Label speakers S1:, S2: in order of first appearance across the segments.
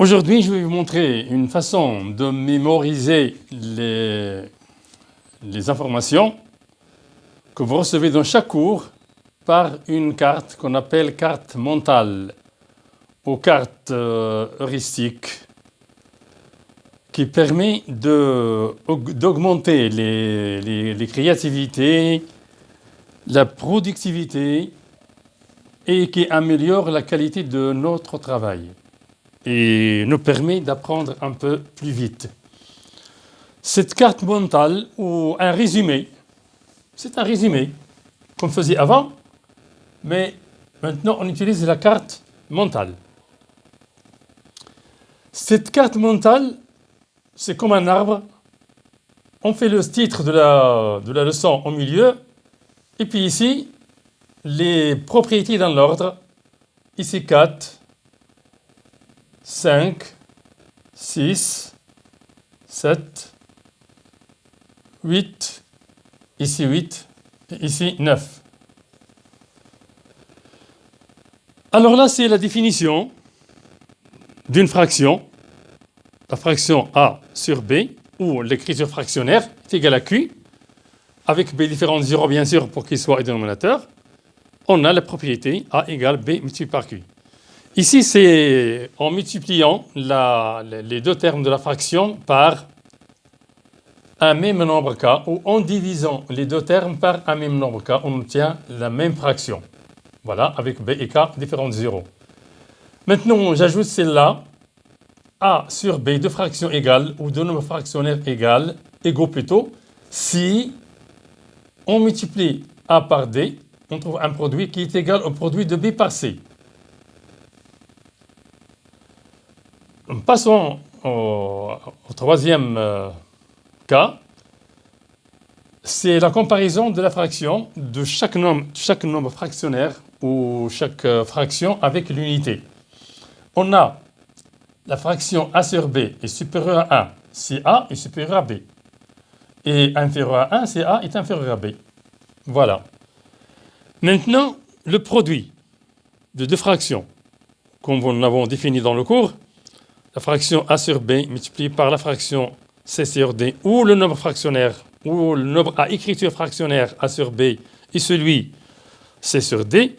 S1: Aujourd'hui, je vais vous montrer une façon de mémoriser les informations que vous recevez dans chaque cours par une carte qu'on appelle carte mentale ou carte heuristique qui permet d'augmenter les créativités, la productivité et qui améliore la qualité de notre travail et nous permet d'apprendre un peu plus vite. Cette carte mentale ou un résumé, c'est un résumé qu'on faisait avant, mais maintenant on utilise la carte mentale. Cette carte mentale, c'est comme un arbre. On fait le titre de la leçon au milieu, et puis ici, les propriétés dans l'ordre. Ici 4, 5, 6, 7, 8, ici 8, et ici 9. Alors là, c'est la définition d'une fraction. La fraction A sur B, ou l'écriture fractionnaire, est égale à Q, avec B différent 0 bien sûr pour qu'il soit un dénominateur. On a la propriété A égale B multiplié par Q. Ici, c'est en multipliant les deux termes de la fraction par un même nombre K, ou en divisant les deux termes par un même nombre K, on obtient la même fraction. Voilà, avec B et K différents de 0. Maintenant, j'ajoute celle-là, A sur B, deux fractions égales, ou deux nombres fractionnaires égaux plutôt, si on multiplie A par D, on trouve un produit qui est égal au produit de B par C. Passons au troisième cas. C'est la comparaison de la fraction de chaque nombre fractionnaire ou chaque fraction avec l'unité. On a la fraction A sur B est supérieure à 1 si A est supérieur à B. Et inférieur à 1 si A est inférieur à B. Voilà. Maintenant, le produit de deux fractions, comme nous l'avons défini dans le cours, la fraction A sur B multipliée par la fraction C sur D, ou le nombre fractionnaire, ou le nombre à écriture fractionnaire A sur B et celui C sur D,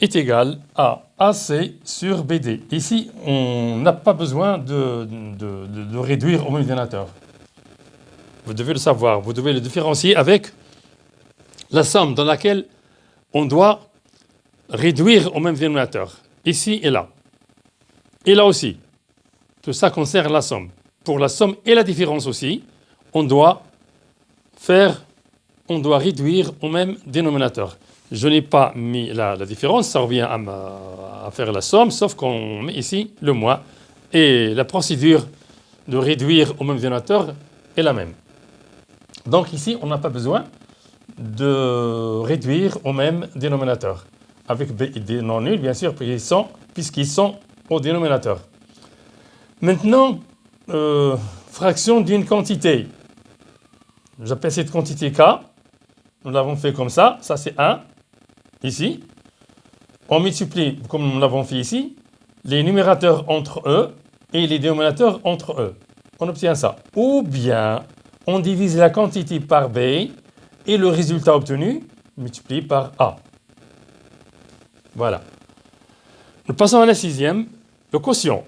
S1: est égal à AC sur BD. Ici, on n'a pas besoin de réduire au même dénominateur. Vous devez le savoir, vous devez le différencier avec la somme dans laquelle on doit réduire au même dénominateur. Ici et là. Et là aussi. Tout ça concerne la somme. Pour la somme et la différence aussi, on doit réduire au même dénominateur. Je n'ai pas mis la différence, ça revient à faire la somme, sauf qu'on met ici le moins. Et la procédure de réduire au même dénominateur est la même. Donc ici, on n'a pas besoin de réduire au même dénominateur. Avec B et D non nuls, bien sûr, puisqu'ils sont au dénominateur. Maintenant, fraction d'une quantité. J'appelle cette quantité K. Nous l'avons fait comme ça. Ça, c'est 1. Ici. On multiplie, comme nous l'avons fait ici, les numérateurs entre eux et les dénominateurs entre eux. On obtient ça. Ou bien, on divise la quantité par B et le résultat obtenu multiplié par A. Voilà. Nous passons à la sixième, le quotient.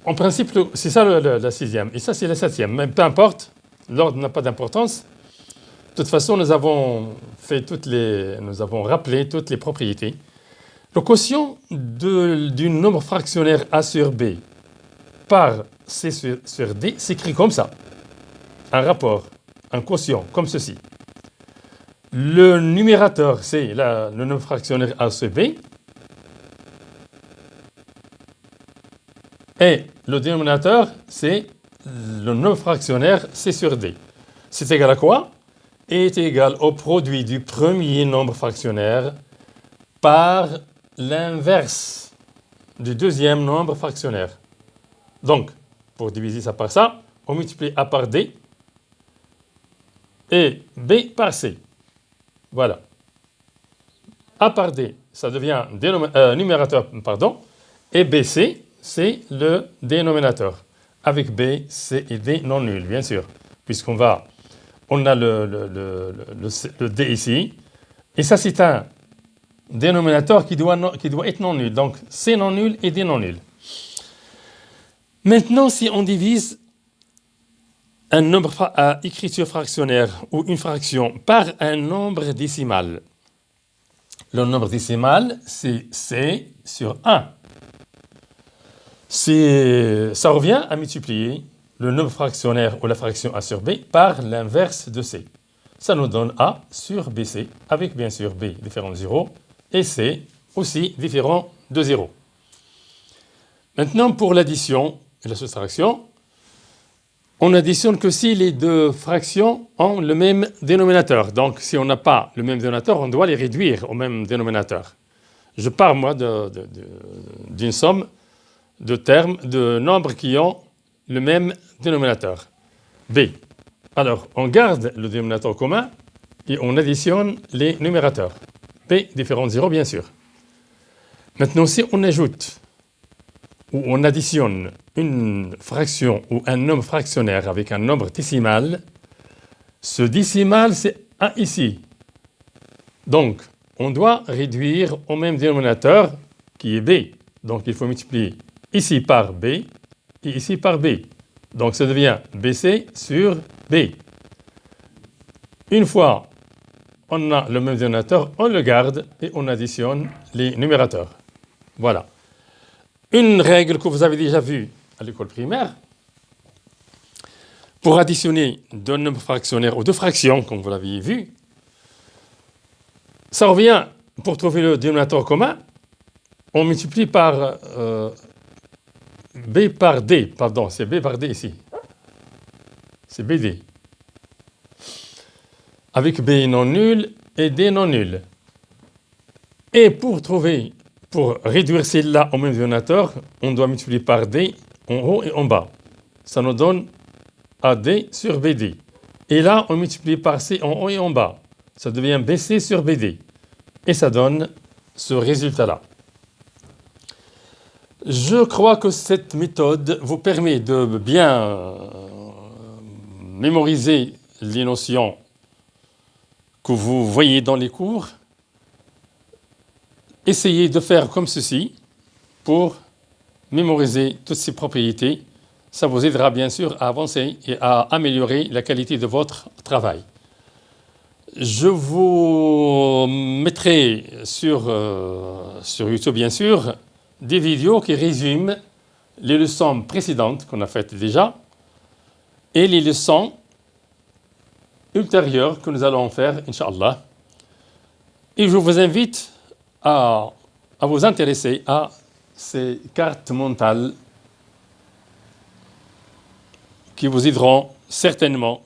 S1: En principe, c'est ça la sixième. Et ça, c'est la septième. Mais peu importe, l'ordre n'a pas d'importance. De toute façon, nous avons rappelé toutes les propriétés. Le quotient du nombre fractionnaire A sur B par C sur D s'écrit comme ça. Un rapport, un quotient, comme ceci. Le numérateur, c'est le nombre fractionnaire A sur B. Et le dénominateur, c'est le nombre fractionnaire C sur D. C'est égal à quoi? Est égal au produit du premier nombre fractionnaire par l'inverse du deuxième nombre fractionnaire. Donc, pour diviser ça par ça, on multiplie A par D et B par C. Voilà. A par D, ça devient numérateur, et BC, c'est le dénominateur. Avec B, C et D non nuls, bien sûr. On a le D ici. Et ça, c'est un dénominateur qui doit être non nul. Donc, C non nul et D non nul. Maintenant, si on divise un nombre à écriture fractionnaire ou une fraction par un nombre décimal, le nombre décimal, c'est C sur 1. Ça revient à multiplier le nombre fractionnaire ou la fraction A sur B par l'inverse de C. Ça nous donne A sur BC, avec bien sûr B différent de 0 et C aussi différent de 0. Maintenant, pour l'addition et la soustraction, on additionne que si les deux fractions ont le même dénominateur. Donc, si on n'a pas le même dénominateur, on doit les réduire au même dénominateur. Je pars, moi, d'une somme de termes, de nombres qui ont le même dénominateur, B. Alors, on garde le dénominateur commun et on additionne les numérateurs. B différent de 0, bien sûr. Maintenant, si on ajoute ou on additionne une fraction ou un nombre fractionnaire avec un nombre décimal, ce décimal, c'est 1 ici. Donc, on doit réduire au même dénominateur qui est B. Donc, il faut multiplier ici par B et ici par B. Donc, ça devient BC sur B. Une fois on a le même dénominateur, on le garde et on additionne les numérateurs. Voilà. Une règle que vous avez déjà vue à l'école primaire, pour additionner deux nombres fractionnaires ou deux fractions, comme vous l'avez vu, ça revient, pour trouver le dénominateur commun, on multiplie par B par D, pardon, c'est B par D ici. C'est BD. Avec B non nul et D non nul. Et pour réduire celle-là au même dénominateur, on doit multiplier par D en haut et en bas. Ça nous donne AD sur BD. Et là, on multiplie par C en haut et en bas. Ça devient BC sur BD. Et ça donne ce résultat-là. Je crois que cette méthode vous permet de bien mémoriser les notions que vous voyez dans les cours. Essayez de faire comme ceci pour mémoriser toutes ces propriétés. Ça vous aidera bien sûr à avancer et à améliorer la qualité de votre travail. Je vous mettrai sur YouTube, bien sûr, des vidéos qui résument les leçons précédentes qu'on a faites déjà et les leçons ultérieures que nous allons faire, Inch'Allah. Et je vous invite à vous intéresser à ces cartes mentales qui vous aideront certainement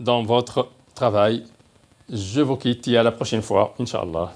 S1: dans votre travail. Je vous quitte et à la prochaine fois, Inch'Allah.